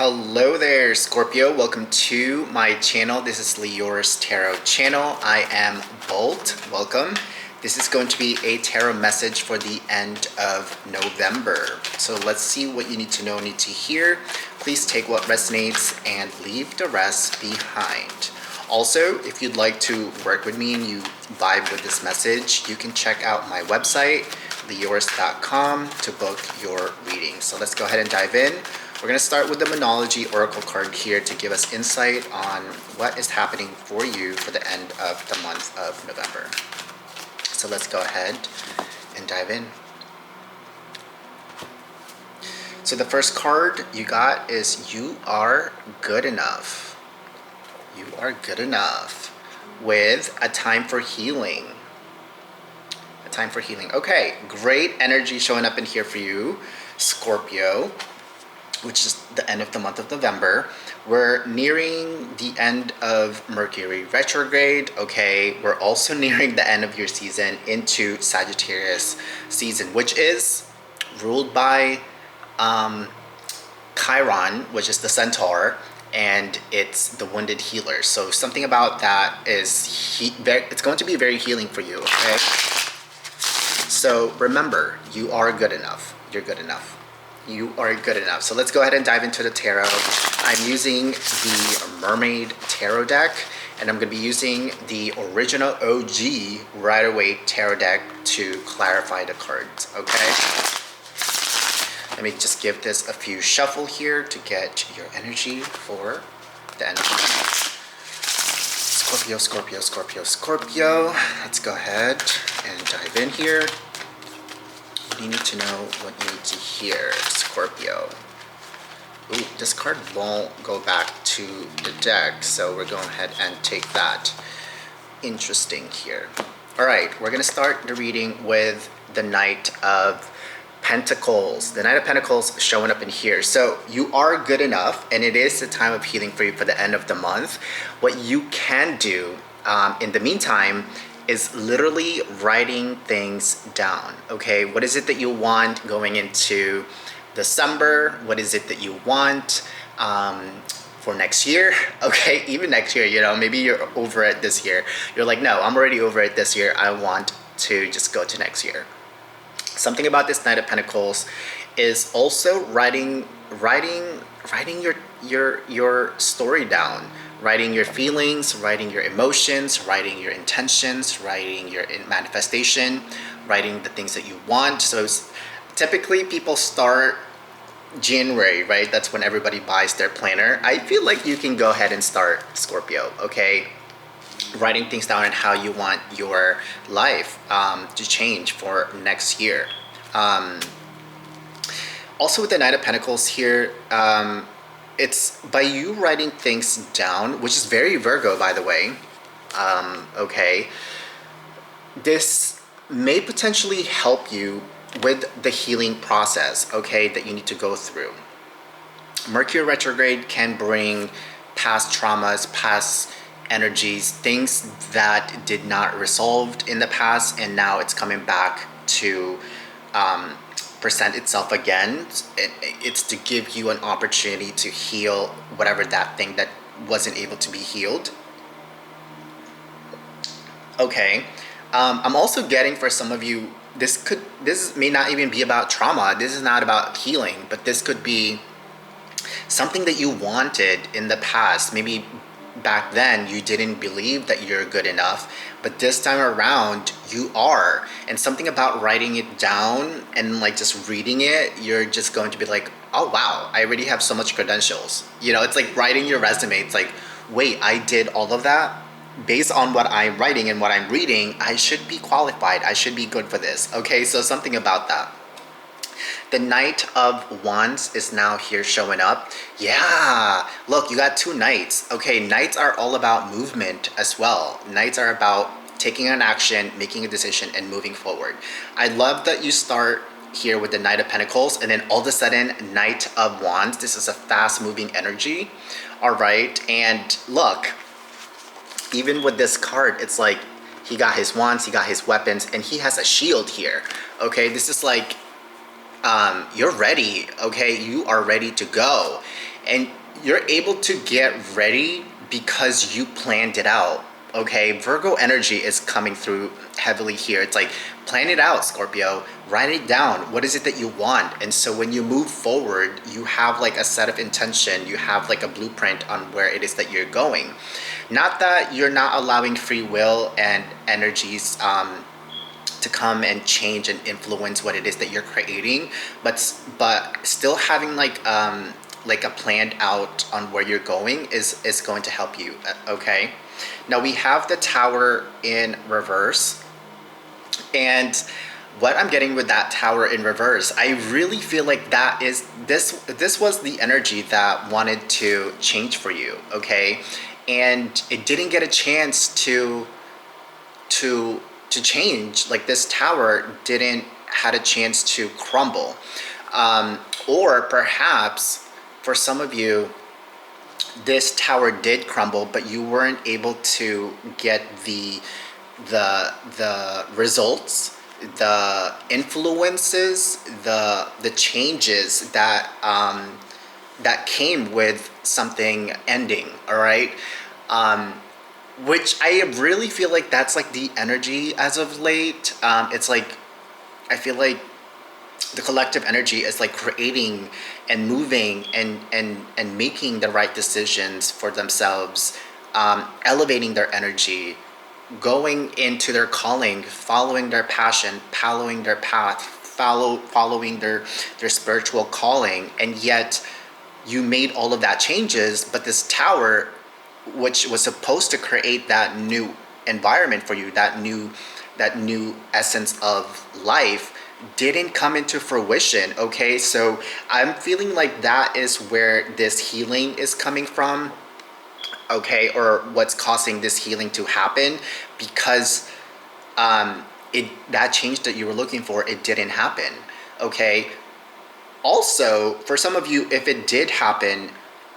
Hello there, Scorpio. Welcome to my channel. This is Leora's Tarot channel. I am Bolt. Welcome. This is going to be a tarot message for the end of November. So let's see what you need to know, need to hear. Please take what resonates and leave the rest behind. Also, if you'd like to work with me and you vibe with this message, you can check out my website, leoris.com, to book your reading. So let's go ahead and dive in. We're going to start with the Monology Oracle card here to give us insight on what is happening for you for the end of the month of November. So let's go ahead and dive in. So the first card you got is You Are Good Enough. You are good enough with a time for healing. A time for healing. Okay, great energy showing up in here for you, Scorpio, which is the end of the month of November. We're nearing the end of Mercury retrograde, okay? We're also nearing the end of your season into Sagittarius season, which is ruled by Chiron, which is the centaur, and it's the wounded healer. So something about that is, it's going to be very healing for you, okay? So remember, you are good enough. You're good enough. You are good enough. So let's go ahead and dive into the tarot. I'm using the Mermaid Tarot deck, and I'm going to be using the original OG Rider-Waite Tarot deck to clarify the cards, okay? Let me just give this a few shuffle here to get your energy for the end of the month. Scorpio, Scorpio, Scorpio, Scorpio. Let's go ahead and dive in here. You need to know what you need to hear, Scorpio. Ooh, this card won't go back to the deck, so we're going ahead and take that. Interesting here. All right, we're going to start the reading with the Knight of Pentacles. The Knight of Pentacles showing up in here. So you are good enough, and it is the time of healing for you for the end of the month. What you can do in the meantime is literally writing things down, okay? What is it that you want going into December? What is it that you want for next year? Okay, even next year, you know, maybe you're over it this year. You're like, no, I'm already over it this year. I want to just go to next year. Something about this Knight of Pentacles is also writing your story down. Writing your feelings, writing your emotions, writing your intentions, writing your manifestation, writing the things that you want. So typically people start January, right? That's when everybody buys their planner. I feel like you can go ahead and start, Scorpio, okay? Writing things down and how you want your life to change for next year. Also with the Knight of Pentacles here, it's by you writing things down, which is very Virgo, by the way, okay? This may potentially help you with the healing process, okay, that you need to go through. Mercury retrograde can bring past traumas, past energies, things that did not resolved in the past, and now it's coming back to present itself again. It's to give you an opportunity to heal whatever that thing that wasn't able to be healed. Okay, I'm also getting for some of you, this may not even be about trauma. This is not about healing, but this could be something that you wanted in the past. Maybe back then you didn't believe that you're good enough, but this time around you are. And something about writing it down and like just reading it, you're just going to be like, oh wow, I already have so much credentials. You know, it's like writing your resume. It's like, wait, I did all of that? Based on what I'm writing and what I'm reading, I should be qualified. I should be good for this. Okay, so something about that. The Knight of Wands is now here showing up. Yeah, look, you got two knights. Okay, knights are all about movement as well. Knights are about taking an action, making a decision, and moving forward. I love that you start here with the Knight of Pentacles, and then all of a sudden, Knight of Wands. This is a fast-moving energy, all right? And look, even with this card, it's like he got his wands, he got his weapons, and he has a shield here, okay? This is like, you're ready, okay? You are ready to go. and you're able to get ready because you planned it out. Okay, Virgo energy is coming through heavily here. It's like, plan it out, Scorpio. Write it down. What is it that you want? And so when you move forward, you have like a set of intention. You have like a blueprint on where it is that you're going. Not that you're not allowing free will and energies to come and change and influence what it is that you're creating, but still having like a planned out on where you're going is going to help you. Okay, now we have the Tower in reverse, and what I'm getting with that Tower in reverse, I really feel like that is this was the energy that wanted to change for you. Okay, and it didn't get a chance to change. Like, this tower didn't had a chance to crumble, or perhaps for some of you this tower did crumble, but you weren't able to get the results, the influences, the changes that that came with something ending. All right, which I really feel like that's like the energy as of late. It's like, I feel like the collective energy is like creating and moving and making the right decisions for themselves, elevating their energy, going into their calling, following their passion, following their path, following their spiritual calling. And yet you made all of that changes, but this tower, which was supposed to create that new environment for you, that new essence of life, didn't come into fruition. Okay, so I'm feeling like that is where this healing is coming from. Okay, or what's causing this healing to happen, because that change that you were looking for, it didn't happen. Okay, also for some of you, if it did happen,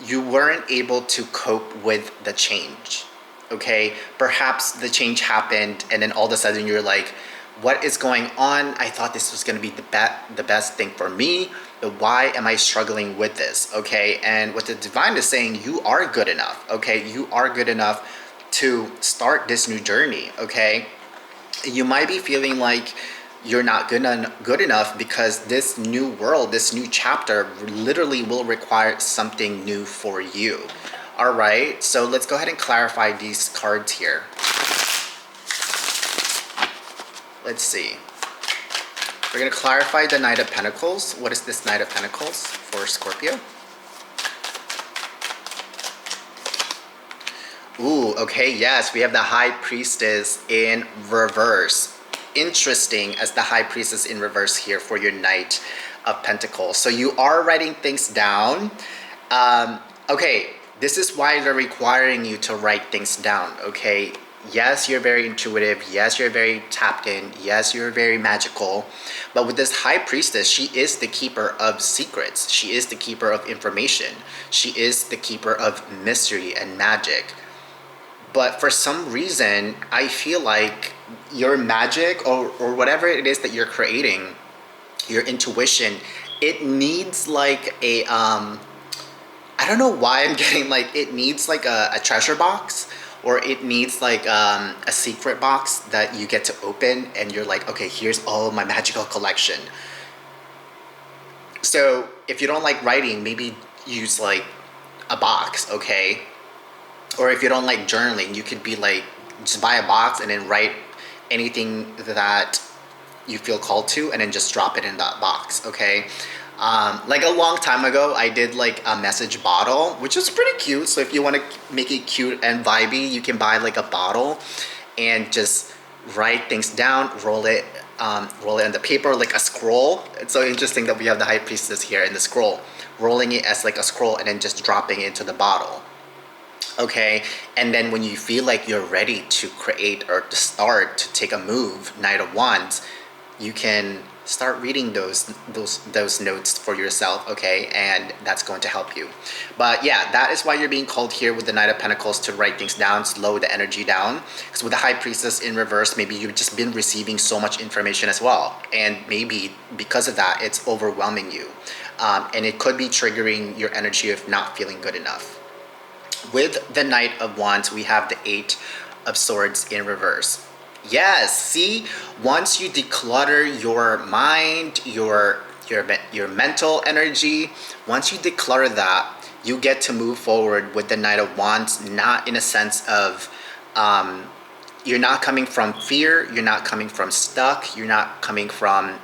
you weren't able to cope with the change. Okay, perhaps the change happened and then all of a sudden you're like, what is going on? I thought this was going to be the best thing for me, but why am I struggling with this? Okay, and what the divine is saying, you are good enough. Okay, you are good enough to start this new journey. Okay, you might be feeling like you're not good enough because this new world, this new chapter literally will require something new for you. All right, so let's go ahead and clarify these cards here. Let's see. We're going to clarify the Knight of Pentacles. What is this Knight of Pentacles for Scorpio? Ooh, okay, yes, we have the High Priestess in reverse. Interesting, as the High Priestess in reverse here for your Knight of Pentacles. So you are writing things down. Okay, this is why they're requiring you to write things down, okay? Yes, you're very intuitive. Yes, you're very tapped in. Yes, you're very magical. But with this High Priestess, she is the keeper of secrets. She is the keeper of information. She is the keeper of mystery and magic. But for some reason, I feel like your magic or whatever it is that you're creating, your intuition, it needs like a, I don't know why I'm getting like, it needs like a treasure box, or it needs like a secret box that you get to open and you're like, okay, here's all my magical collection. So if you don't like writing, maybe use like a box, okay? Or if you don't like journaling, you could be like, just buy a box and then write anything that you feel called to and then just drop it in that box, okay? Like a long time ago, I did like a message bottle, which is pretty cute. So if you want to make it cute and vibey, you can buy like a bottle and just write things down, roll it on the paper like a scroll. It's so interesting that we have the High Priestess here in the scroll, rolling it as like a scroll and then just dropping it into the bottle. Okay, and then when you feel like you're ready to create or to start to take a move, Knight of Wands, you can start reading those notes for yourself, okay? And that's going to help you. But yeah, that is why you're being called here with the Knight of Pentacles, to write things down, slow the energy down. Because with the High Priestess in reverse, maybe you've just been receiving so much information as well. And maybe because of that, it's overwhelming you. and it could be triggering your energy of not feeling good enough. With the Knight of Wands, we have the Eight of Swords in reverse. Yes, see, once you declutter your mind, your mental energy, once you declutter that, you get to move forward with the Knight of Wands, not in a sense of you're not coming from fear, you're not coming from stuck, you're not coming from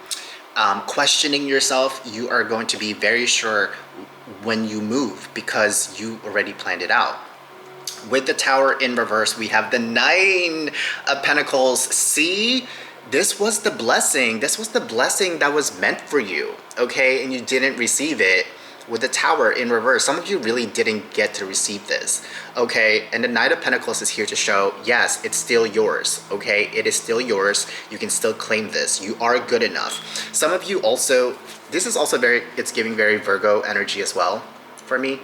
questioning yourself. You are going to be very sure when you move because you already planned it out. With the Tower in reverse, we have the Nine of Pentacles. See, this was the blessing. This was the blessing that was meant for you, okay? And you didn't receive it with the Tower in reverse. Some of you really didn't get to receive this, okay? And the Knight of Pentacles is here to show, yes, it's still yours, okay? It is still yours. You can still claim this. You are good enough. Some of you also, this is also it's giving very Virgo energy as well for me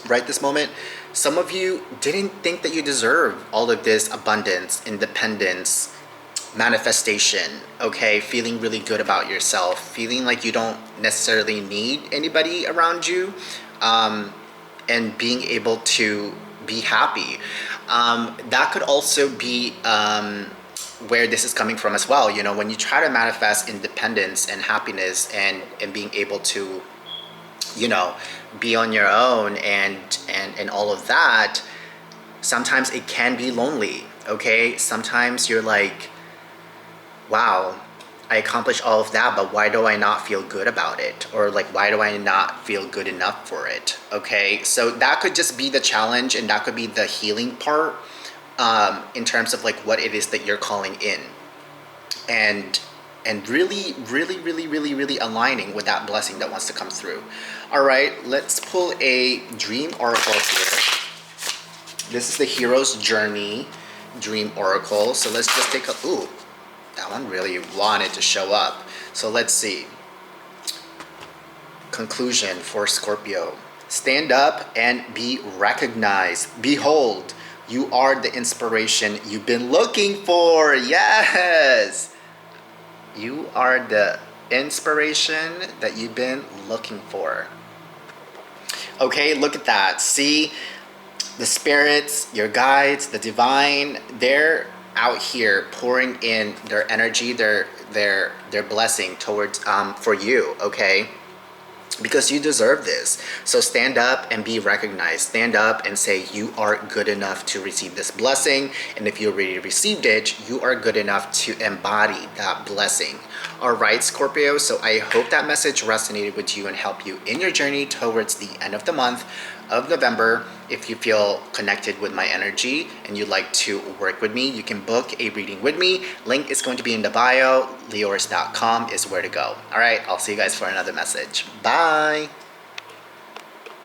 right this moment. Some of you didn't think that you deserve all of this abundance, independence, manifestation, okay? Feeling really good about yourself, feeling like you don't necessarily need anybody around you, and being able to be happy. That could also be where this is coming from as well. You know, when you try to manifest independence and happiness and being able to, you know, be on your own and all of that, sometimes it can be lonely, okay? Sometimes you're like, wow, I accomplished all of that, but why do I not feel good about it? Or like, why do I not feel good enough for it? Okay, so that could just be the challenge, and that could be the healing part in terms of like what it is that you're calling in. And really, really, really, really, really aligning with that blessing that wants to come through. All right, let's pull a dream oracle here. This is the Hero's Journey Dream Oracle. So let's just take a, ooh, that one really wanted to show up. So let's see. Conclusion for Scorpio. Stand up and be recognized. Behold, you are the inspiration you've been looking for. Yes! You are the inspiration that you've been looking for. Okay, look at that. See, the spirits, your guides, the divine, they're out here pouring in their energy, their blessing towards for you, okay? Because you deserve this. So stand up and be recognized. Stand up and say you are good enough to receive this blessing. And if you already received it, you are good enough to embody that blessing. All right, Scorpio. So I hope that message resonated with you and helped you in your journey towards the end of the month of November. If you feel connected with my energy and you'd like to work with me, you can book a reading with me. Link is going to be in the bio. Leors.com is where to go. All right, I'll see you guys for another message. Bye.